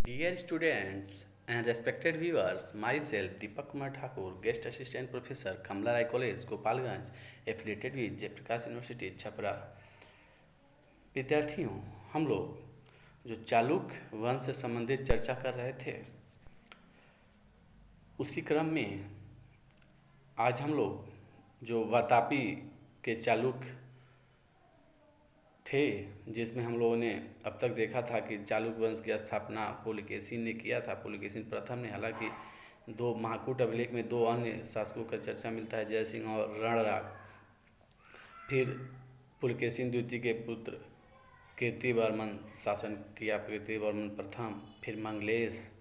Dear students and respected viewers, myself Deepak Kumar Thakur, Guest Assistant Professor, Kamla Rai College, Gopalganj, affiliated with Jayprakash University, Chhapra. विद्यार्थियों, हम लोग जो चालुक्य वंश से संबंधित चर्चा कर रहे थे, उसी क्रम में आज हम लोग जो वातापी के चालुक्य थे, जिसमें हम लोगों ने अब तक देखा था कि चालुक्य वंश की स्थापना पुलकेशिन ने किया था। पुलकेशिन प्रथम ने, हालांकि दो महाकूट अभिलेख में दो अन्य शासकों का चर्चा मिलता है, जय सिंह और रणराग। फिर पुलकेशिन द्वितीय के पुत्र कीर्तिवर्मन शासन किया, कीर्तिवर्मन प्रथम, फिर मंगलेश,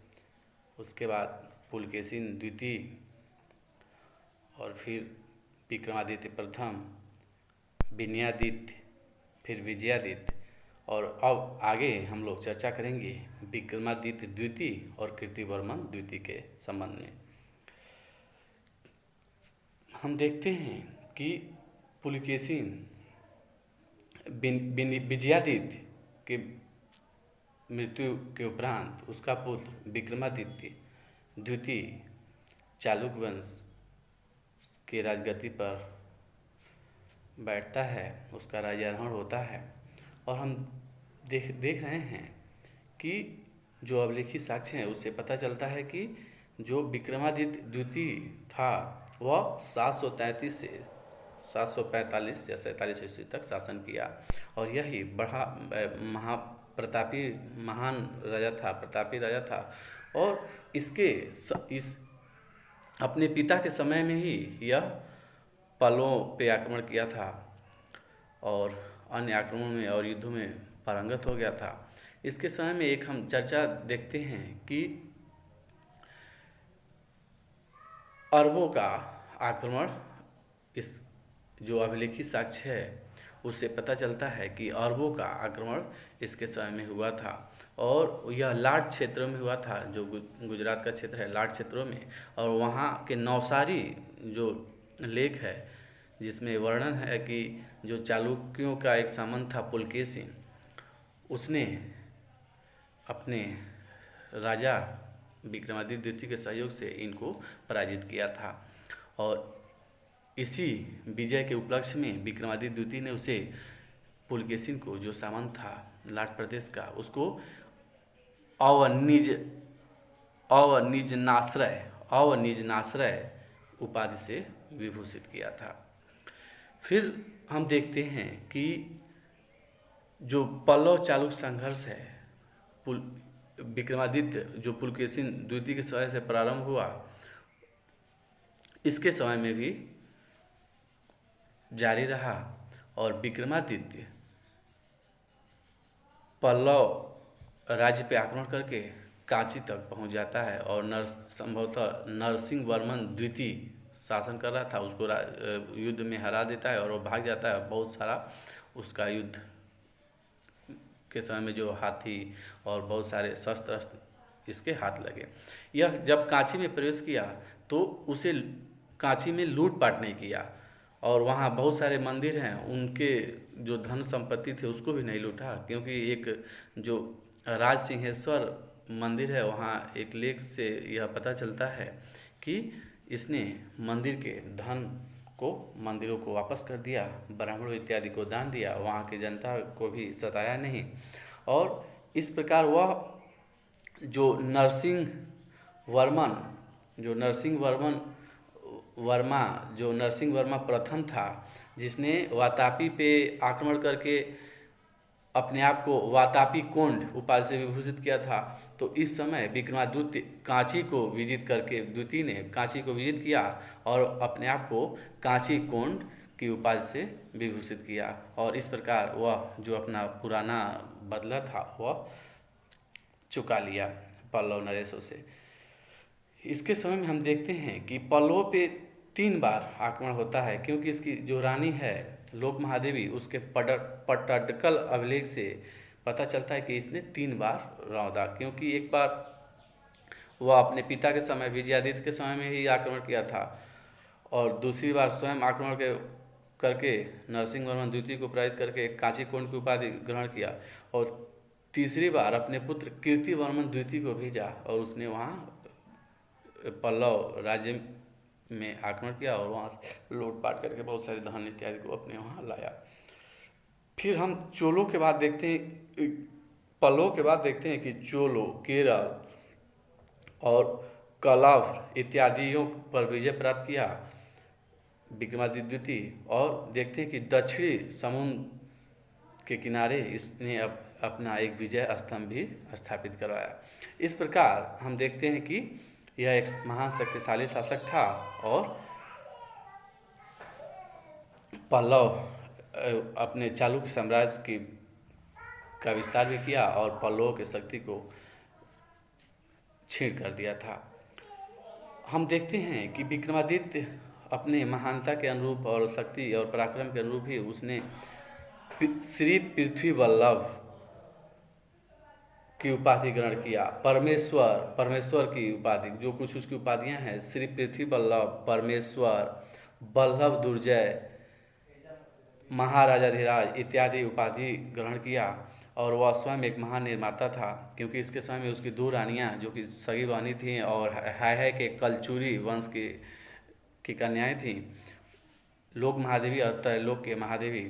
उसके बाद पुलकेशिन द्वितीय, और फिर विक्रमादित्य प्रथम, विनयादित्य, फिर विजयादित्य। और अब आगे हम लोग चर्चा करेंगे विक्रमादित्य द्वितीय और कीर्तिवर्मन द्वितीय के संबंध में। हम देखते हैं कि पुलकेशिन विजयादित्य के मृत्यु के उपरांत उसका पुत्र विक्रमादित्य द्वितीय चालुक्य वंश के राजगद्दी पर बैठता है, उसका राज्यारोहण होता है। और हम देख रहे हैं कि जो अभिलेखी साक्ष्य हैं उससे पता चलता है कि जो विक्रमादित्य द्वितीय था वह 733 से 745 या 47 ईस्वी तक शासन किया, और यही बड़ा महाप्रतापी महान राजा था, प्रतापी राजा था। और इस अपने पिता के समय में ही यह पल्लवों पे आक्रमण किया था और अन्य आक्रमणों में और युद्धों में पारंगत हो गया था। इसके समय में एक हम चर्चा देखते हैं कि अरबों का आक्रमण, इस जो अभिलेखी साक्ष्य है उससे पता चलता है कि अरबों का आक्रमण इसके समय में हुआ था, और यह लाट क्षेत्रों में हुआ था, जो गुजरात का क्षेत्र है, लाट क्षेत्रों में। और वहाँ के नौसारी जो लेख है जिसमें वर्णन है कि जो चालुक्यों का एक सामंत था पुलकेशिन, उसने अपने राजा विक्रमादित्य द्वितीय के सहयोग से इनको पराजित किया था। और इसी विजय के उपलक्ष्य में विक्रमादित्य द्वितीय ने उसे, पुलकेशिन को, जो सामंत था लाट प्रदेश का, उसको अवनिजनाश्रय उपाधि से विभूषित किया था। फिर हम देखते हैं कि जो पल्लव चालुक्य संघर्ष है, विक्रमादित्य जो पुलकेशिन द्वितीय के समय से प्रारंभ हुआ, इसके समय में भी जारी रहा, और विक्रमादित्य पल्लव राज्य पे आक्रमण करके कांची तक पहुंच जाता है, और संभवतः नरसिंह वर्मन द्वितीय शासन कर रहा था, उसको युद्ध में हरा देता है और वो भाग जाता है। बहुत सारा उसका युद्ध के समय में जो हाथी और बहुत सारे शस्त्र इसके हाथ लगे। यह जब कांची में प्रवेश किया तो उसे कांची में लूटपाट नहीं किया, और वहाँ बहुत सारे मंदिर हैं, उनके जो धन संपत्ति थे उसको भी नहीं लूटा, क्योंकि एक जो राज सिंहेश्वर मंदिर है, वहाँ एक लेख से यह पता चलता है कि इसने मंदिर के धन को, मंदिरों को वापस कर दिया, ब्राह्मणों इत्यादि को दान दिया, वहाँ की जनता को भी सताया नहीं। और इस प्रकार वह जो नरसिंह वर्मा प्रथम था, जिसने वातापी पे आक्रमण करके अपने आप को वातापी कोंड उपाधि से विभूषित किया था, तो इस समय विक्रमादित्य कांची को विजित करके, द्वितीय ने कांची को विजित किया और अपने आप को कांची कोंड की उपाधि से विभूषित किया, और इस प्रकार वह जो अपना पुराना बदला था वह चुका लिया पल्लव नरेशों से। इसके समय में हम देखते हैं कि पल्लवों पे 3 बार आक्रमण होता है, क्योंकि इसकी जो रानी है लोक महादेवी, उसके पट्टडकल अभिलेख से पता चलता है कि इसने 3 बार रौंदा, क्योंकि एक बार वह अपने पिता के समय विजयादित्य के समय में ही आक्रमण किया था, और दूसरी बार स्वयं आक्रमण करके नरसिंह वर्मन द्वितीय को पराजित करके कांची कोंड की उपाधि ग्रहण किया, और तीसरी बार अपने पुत्र कीर्तिवर्मन द्वितीय को भेजा और उसने वहाँ पल्लव राज्य में आक्रमण किया और वहाँ से लूटपाट करके बहुत सारे धन इत्यादि को अपने वहाँ लाया। फिर हम चोलों के बाद देखते हैं, पल्लव के बाद देखते हैं कि चोलो, केरल और कलाभ इत्यादियों पर विजय प्राप्त किया विक्रमादित्य द्वितीय, और देखते हैं कि दक्षिणी समुद्र के किनारे इसने अपना एक विजय स्तंभ भी स्थापित करवाया। इस प्रकार हम देखते हैं कि यह एक महान शक्तिशाली शासक था और पल्लव अपने चालुक्य साम्राज्य की का विस्तार भी किया और पल्लवों की शक्ति को छीन कर दिया था। हम देखते हैं कि विक्रमादित्य अपने महानता के अनुरूप और शक्ति और पराक्रम के अनुरूप ही उसने श्री पृथ्वी वल्लभ की उपाधि ग्रहण किया। परमेश्वर की उपाधि, जो कुछ उसकी उपाधियां हैं, श्री पृथ्वी वल्लभ, परमेश्वर, वल्लभ दुर्जय, महाराजाधिराज इत्यादि उपाधि ग्रहण किया। और वह स्वयं एक महान निर्माता था, क्योंकि इसके समय में उसकी दो रानियाँ जो कि सगी बहनी थीं और है के कलचुरी वंश की कन्याएं थीं, लोक महादेवी और त्रैलोक के महादेवी,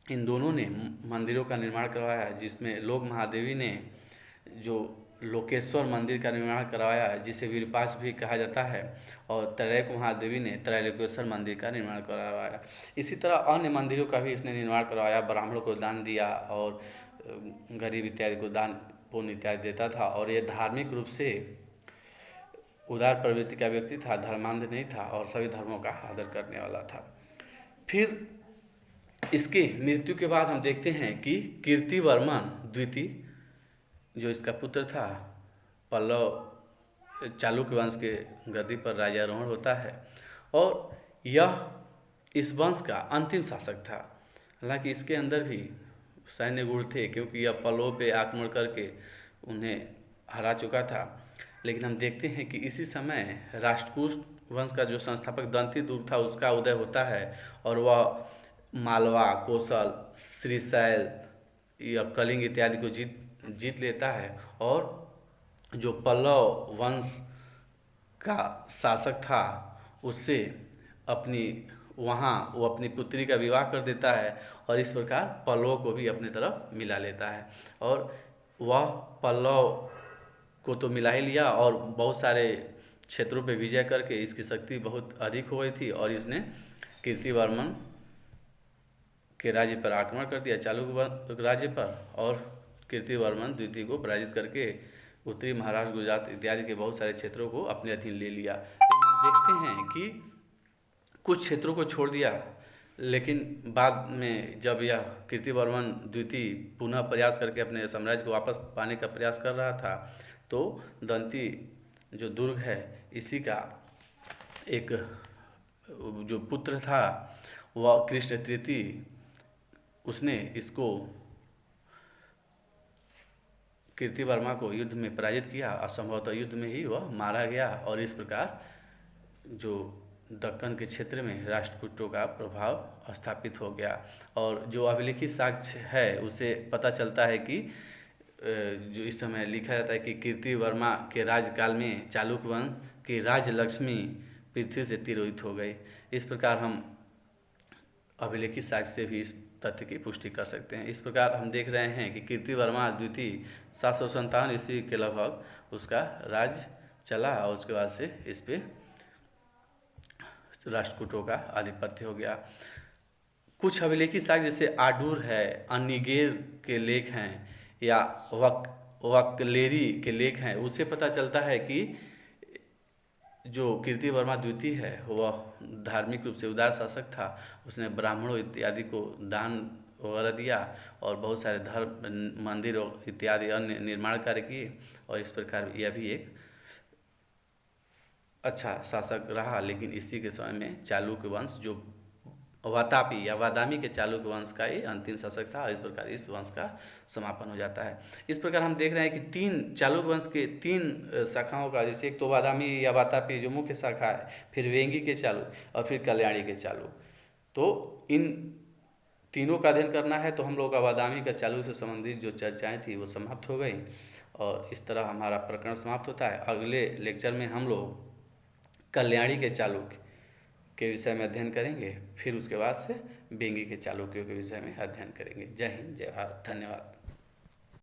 इन दोनों ने मंदिरों का निर्माण करवाया, जिसमें लोक महादेवी ने जो लोकेश्वर मंदिर का निर्माण करवाया जिसे विरूपाक्ष भी कहा जाता है, और त्रैलोक महादेवी ने त्रैलोकेश्वर मंदिर का निर्माण करवाया। इसी तरह अन्य मंदिरों का भी इसने निर्माण करवाया, ब्राह्मणों को दान दिया और गरीब इत्यादि को दान पुण्य इत्यादि देता था। और यह धार्मिक रूप से उदार प्रवृत्ति का व्यक्ति था, धर्मांध नहीं था और सभी धर्मों का आदर करने वाला था। फिर इसके मृत्यु के बाद हम देखते हैं कि कीर्तिवर्मन द्वितीय, जो इसका पुत्र था, पल्लव चालुक्य वंश के गद्दी पर राज्यारोहण होता है और यह इस वंश का अंतिम शासक था। हालांकि इसके अंदर भी सैन्य गुण थे, क्योंकि यह पल्लव पे आक्रमण करके उन्हें हरा चुका था। लेकिन हम देखते हैं कि इसी समय राष्ट्रकूट वंश का जो संस्थापक दंतीदुर्ग था उसका उदय होता है और वह मालवा, कौशल, श्रीशैल या कलिंग इत्यादि को जीत लेता है। और जो पल्लव वंश का शासक था उससे वो अपनी पुत्री का विवाह कर देता है और इस प्रकार पल्लव को भी अपनी तरफ मिला लेता है। और वह पल्लव को तो मिला ही लिया और बहुत सारे क्षेत्रों पे विजय करके इसकी शक्ति बहुत अधिक हो गई थी और इसने कीर्तिवर्मन के राज्य पर आक्रमण कर दिया, चालुक्य राज्य पर, और कीर्तिवर्मन द्वितीय को पराजित करके उत्तरी महाराष्ट्र, गुजरात इत्यादि के बहुत सारे क्षेत्रों को अपने अधीन ले लिया। लेकिन हम देखते हैं कि कुछ क्षेत्रों को छोड़ दिया, लेकिन बाद में जब यह कीर्तिवर्मन द्वितीय पुनः प्रयास करके अपने साम्राज्य को वापस पाने का प्रयास कर रहा था, तो दंती जो दुर्ग है इसी का एक जो पुत्र था वह कृष्ण तृतीय, उसने इसको कीर्तिवर्मा को युद्ध में पराजित किया। असंभवतः युद्ध में ही वह मारा गया और इस प्रकार जो दक्कन के क्षेत्र में राष्ट्रकूटों का प्रभाव स्थापित हो गया। और जो अभिलेखित साक्ष्य है उसे पता चलता है कि जो इस समय लिखा जाता है कि कीर्तिवर्मा के राज्यकाल में चालुक्य वंश की राजलक्ष्मी पृथ्वी से तिरोहित हो गई। इस प्रकार हम अभिलेखित साक्ष्य से भी इस तथ्य की पुष्टि कर सकते हैं। इस प्रकार हम देख रहे हैं कि कीर्तिवर्मा द्वितीय 757 ईस्वी के लगभग उसका राज चला और उसके बाद से इस पे राष्ट्रकूटों का आधिपत्य हो गया। कुछ अभिलेखित साक्ष्य जैसे आडूर है, अनिगेर के लेख हैं या वकलेरी के लेख हैं, उससे पता चलता है कि जो कीर्तिवर्मा द्वितीय है वह धार्मिक रूप से उदार शासक था। उसने ब्राह्मणों इत्यादि को दान वगैरह दिया और बहुत सारे धर्म मंदिर इत्यादि अन्य निर्माण कार्य किए और इस प्रकार यह भी एक अच्छा शासक रहा। लेकिन इसी के समय में चालुक्य वंश जो वातापी या वादामी के चालुक्य वंश का ये अंतिम शासक था। इस प्रकार इस वंश का समापन हो जाता है। इस प्रकार हम देख रहे हैं कि तीन चालुक्य वंश के तीन शाखाओं का, जैसे एक तो वादामी या वातापी जो मुख्य शाखा है, फिर वेंगी के चालुक्य और फिर कल्याणी के चालुक्य। तो इन तीनों का अध्ययन करना है तो हम लोग का बादामी का चालुक्य से संबंधित जो चर्चाएं थी वो समाप्त हो गई, और इस तरह हमारा प्रकरण समाप्त होता है। अगले लेक्चर में हम लोग कल्याणी के चालुक्य के विषय में अध्ययन करेंगे, फिर उसके बाद से बेंगी के चालुक्यों के विषय में अध्ययन करेंगे। जय हिंद, जय भारत, धन्यवाद।